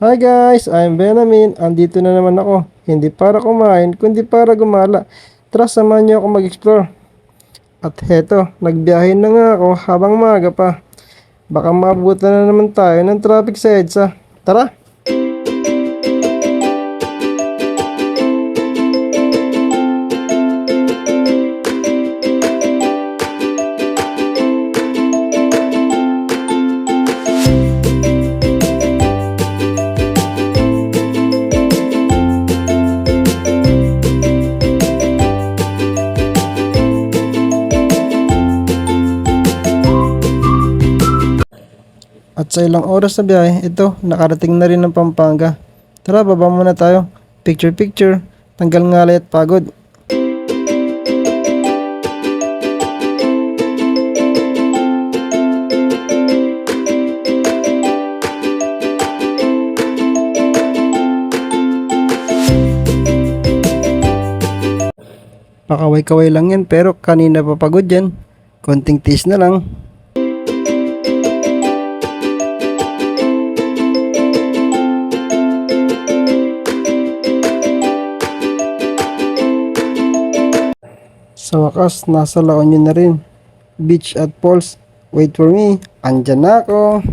Hi guys, I'm Benamin. Andito na naman ako. Hindi para kumain, kundi para gumala. Tara, samahan niyo ako mag-explore. At heto, nagbiyahe na nga ako habang maaga pa. Baka maabutan na naman tayo ng traffic sa EDSA. Tara! At sa ilang oras na biyahe, ito, nakarating na rin ng Pampanga. Tara, baba muna tayo. Picture picture, tanggal ngalay at pagod. Pakaway-kaway lang yan pero kanina pa pagod yan. Konting tiis na lang. Sa wakas, nasa La Union na rin. Beach at falls. Wait for me. Andyan na ako.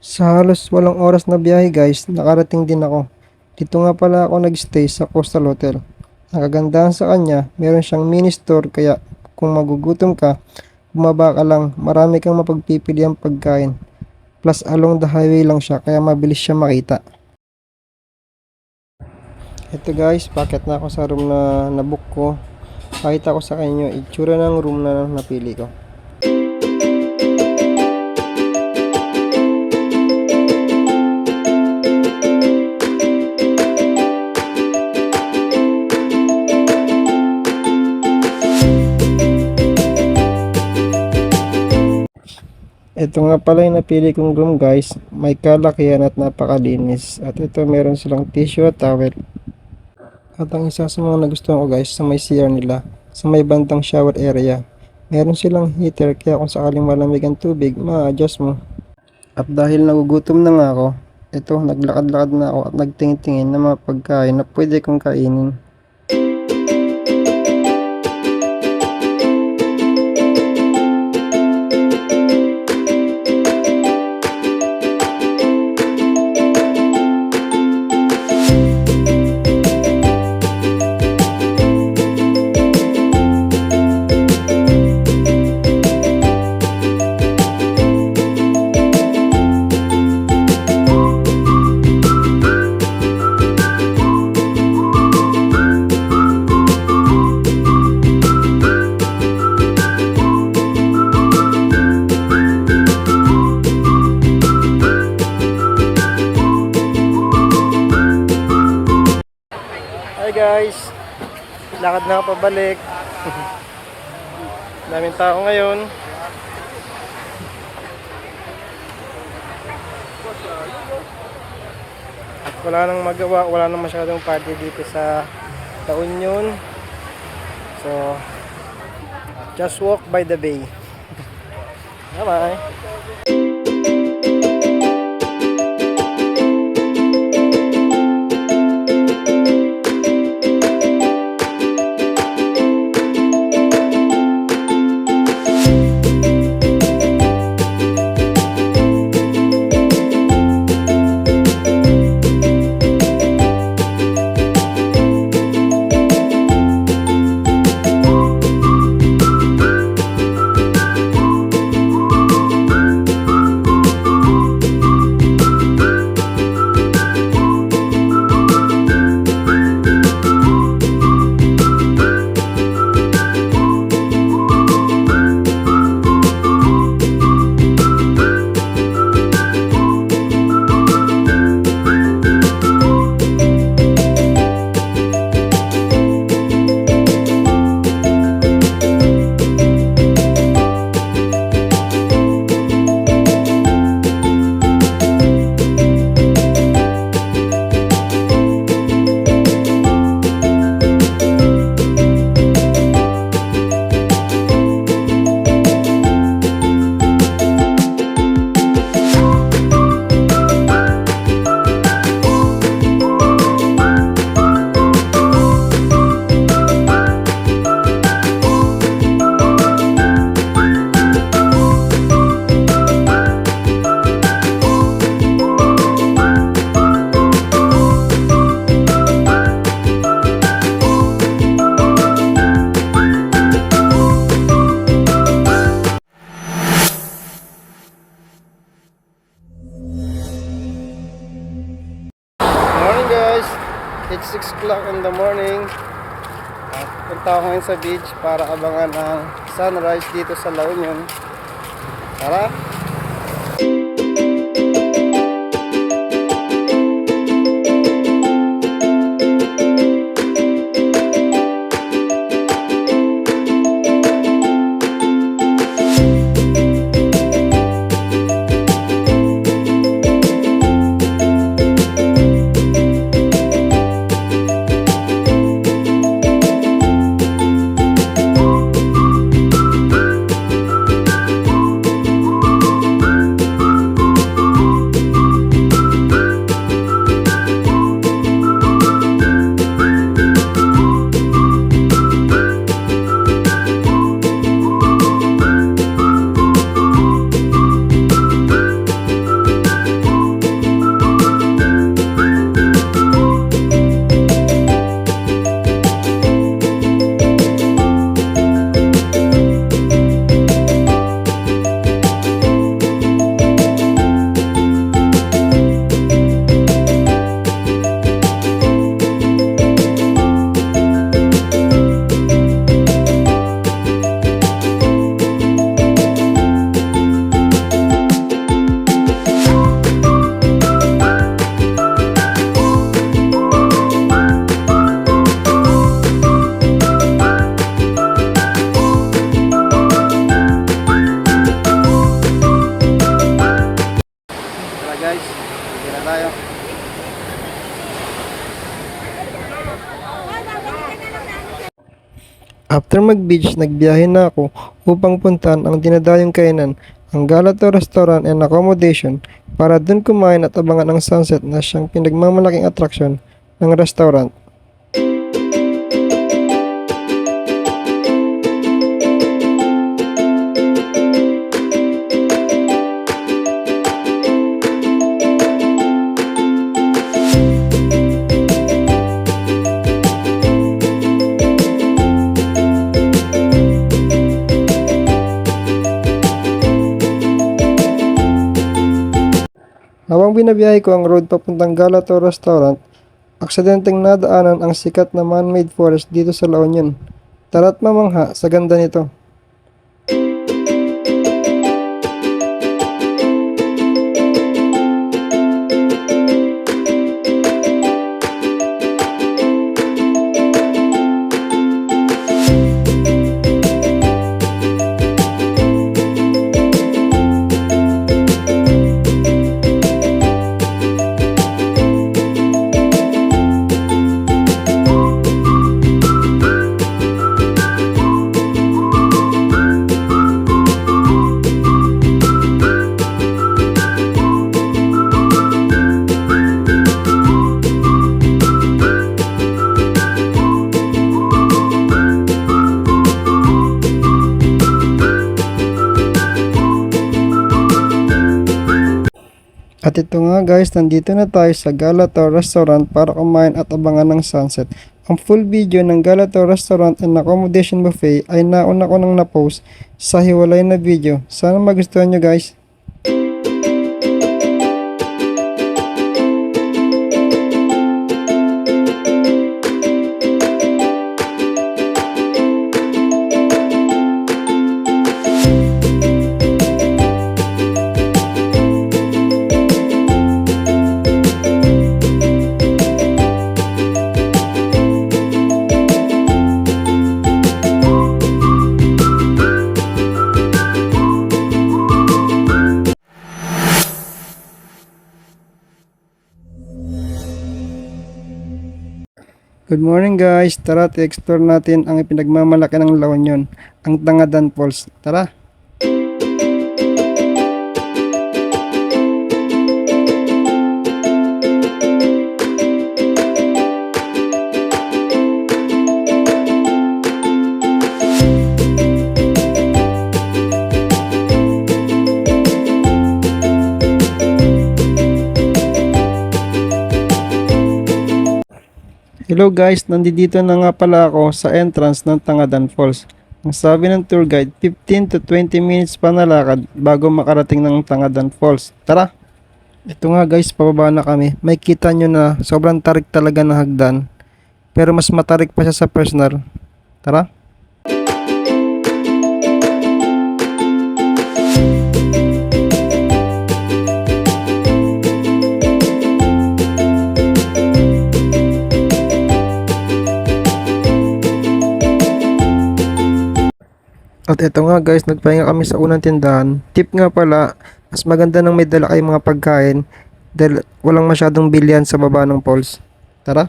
Sa halos walang oras na biyahe guys, nakarating din ako. Dito nga pala ako nagstay sa Coastal Hotel. Ang kagandahan sa kanya, meron siyang mini store kaya kung magugutom ka, bumaba ka lang, marami kang mapagpipili ang pagkain. Plus along the highway lang siya kaya mabilis siya makita. Ito guys, bakit na ako sa room na nabook ko. Pakita ko sa kanyo itsura ng room na napili ko. Ito nga pala yung napili kong room guys, may kalakihan at napakalinis. At ito meron silang tissue at towel. At ang isa sa mga nagustuhan ko guys, sa may CR nila, sa may bandang shower area, meron silang heater kaya kung sakaling malamig ang tubig, ma-adjust mo. At dahil nagugutom na nga ako, ito naglakad-lakad na ako at nagtingin-tingin ng mga pagkain na pwede kong kainin. Hi guys, lakad na ako pabalik. Daming tao ngayon. At wala nang magawa, wala nang masyadong party dito sa La Union. So, just walk by the bay. Bye bye. morning guys, it's 6 o'clock in the morning. Punta ako ngayon sa beach para abangan ang sunrise dito sa La Union. Tara! Guys, hindi na tayo. After mag-beach, nagbiyahe na ako upang puntahan ang dinadayong kainan, ang Galato Restaurant and Accommodation, para dun kumain at abangan ang sunset na siyang pinagmamalaking atraksyon ng restaurant. Habang binabiyahe ko ang road papuntang Galato Restaurant, aksidenteng nadaanan ang sikat na man-made forest dito sa La Union. Tara't mamangha sa ganda nito. At ito nga guys, nandito na tayo sa Galato Restaurant para kumain at abangan ng sunset. Ang full video ng Galato Restaurant and Accommodation Buffet ay nauna ko nang na-post sa hiwalay na video. Sana magustuhan nyo guys. Good morning guys, tara i-explore natin ang ipinagmamalaki ng La Union, ang Tangadan Falls. Tara! Hello guys, nandito na nga pala ako sa entrance ng Tangadan Falls. Ang sabi ng tour guide, 15 to 20 minutes pa na lakad bago makarating ng Tangadan Falls. Tara! Ito nga guys, pababa na kami. May kita nyo na sobrang tarik talaga ng hagdan. Pero mas matarik pa siya sa personal. Tara. At ito nga guys, nagpahinga kami sa unang tindahan. Tip nga pala, mas maganda nang may dala kayong mga pagkain dahil walang masyadong bilyan sa baba ng falls. Tara.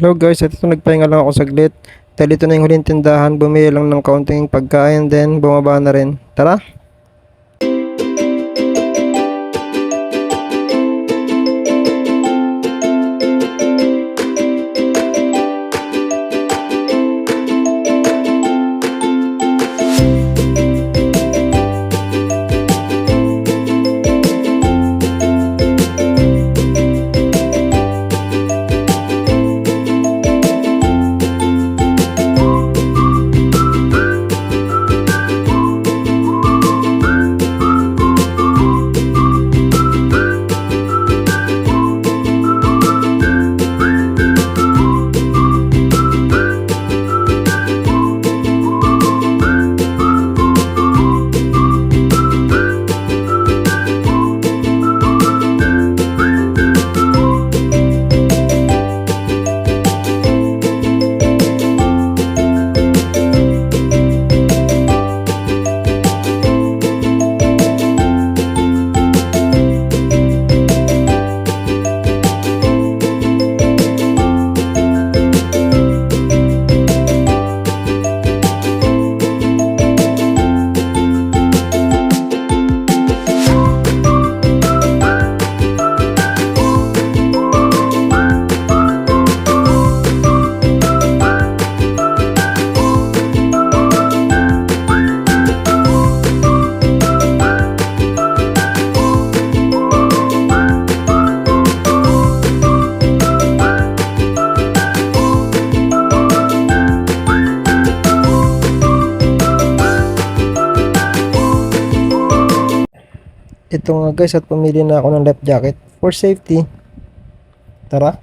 Hello guys, ito nagpahinga lang ako saglit. Dahil ito na yung huling tindahan, bumili lang ng kaunting pagkain, then bumaba na rin. Tara! Ito nga guys, at pumili na ako ng life jacket for safety. Tara.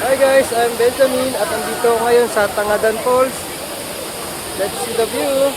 Hi guys, I'm Benjamin at andito ako ngayon sa Tangadan Falls. Let's see the view.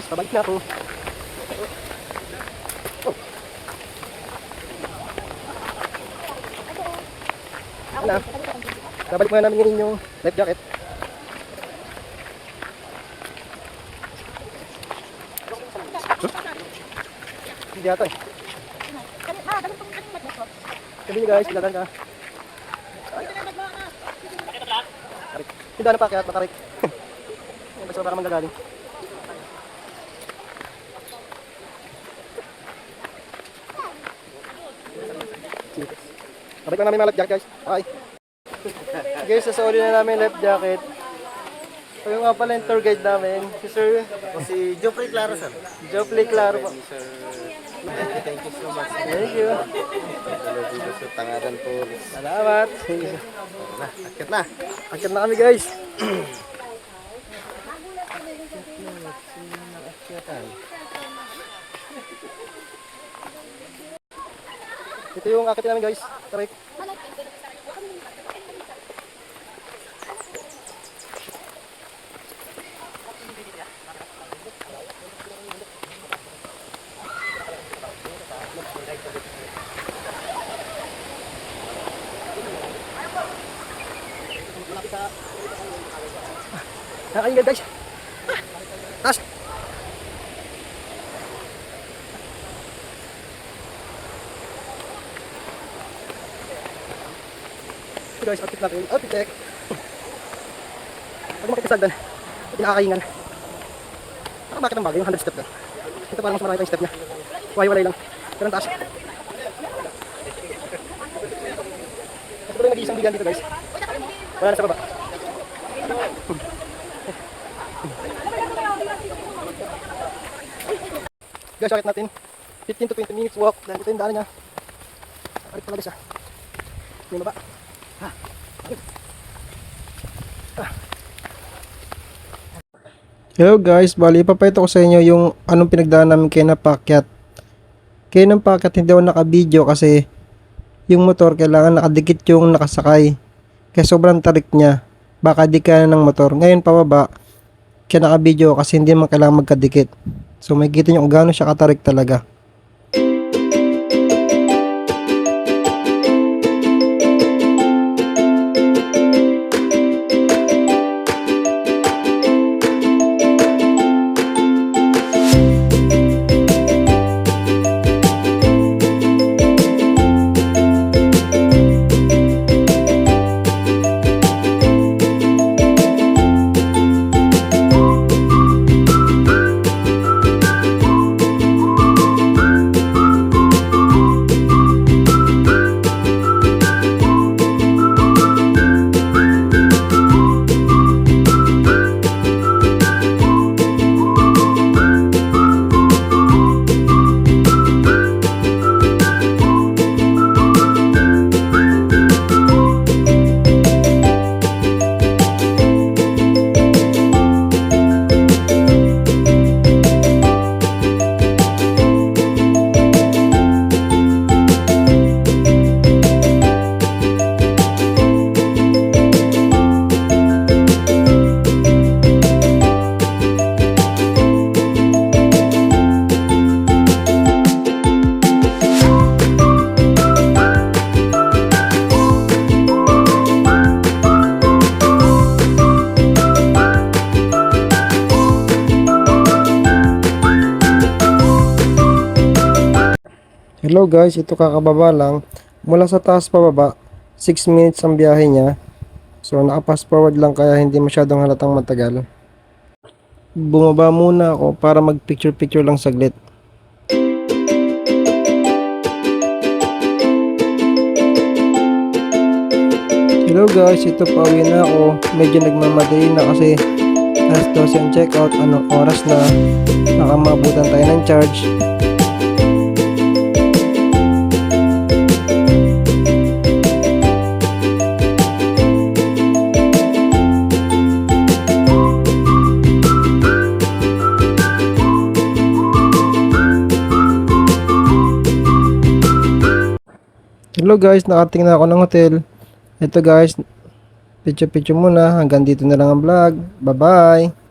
Pabalik na ako. Ano? Babalik muna namin yung inyong life jacket. Hindi ata eh. Sabi niyo guys, ilagan ka. Hindi na pakyat, matarik. Basta para manggagaling. Balik na namin mga life jacket guys. Bye. Guys, sasoli na namin life jacket. So yung nga pala yung tour guide namin, si Sir. Si Jeffrey Claro, sir. Jopley Claro po. Sir, thank you so much. Thank you. Hello dito sa Tangadan Falls. Salamat. Akit na. Akit na kami guys. Ito yung akit namin guys. Correct. Nakakainggan guys. Taas. Ito guys, outfit natin. Outfit check. Pag makikisagdan, pinakakaingan. Bakit ang bagay yung 100 step ka? Ito parang mas marami pa yung step niya. Walay lang. Pero ang taas. Ito rin nag-iisang bigan dito guys. Wala na sa baba. Guys, sakit natin. 15 to 20 minutes walk. Dahil ito yung daanan niya. Sakit pala guys ah. Yung baba. Hello guys, bali ipapakita ko sa inyo yung anong pinagdaan namin kay na pakyat. Kaya ng pakyat hindi ako naka-video kasi yung motor kailangan nakadikit yung nakasakay. Kaya sobrang tarik niya. Baka di kaya ng motor. Ngayon pababa, kaya naka-video kasi hindi man kailangan magkadikit. So makikita nyo kung gaano siya katarik talaga. Hello guys, ito kakababa lang. Mula sa taas pababa, 6 minutes ang biyahe niya. So naka-fast forward lang kaya hindi masyadong halatang matagal. Bumaba muna ako para mag picture lang saglit. Hello guys, ito pauwi na ako. Medyo nagmamadali na kasi alas 12 ang check out. Anong oras na? Baka maabutan tayo ng charge. Hello guys, nakating na ako ng hotel. Ito guys, picture muna. Hanggang dito na lang ang vlog. Bye bye!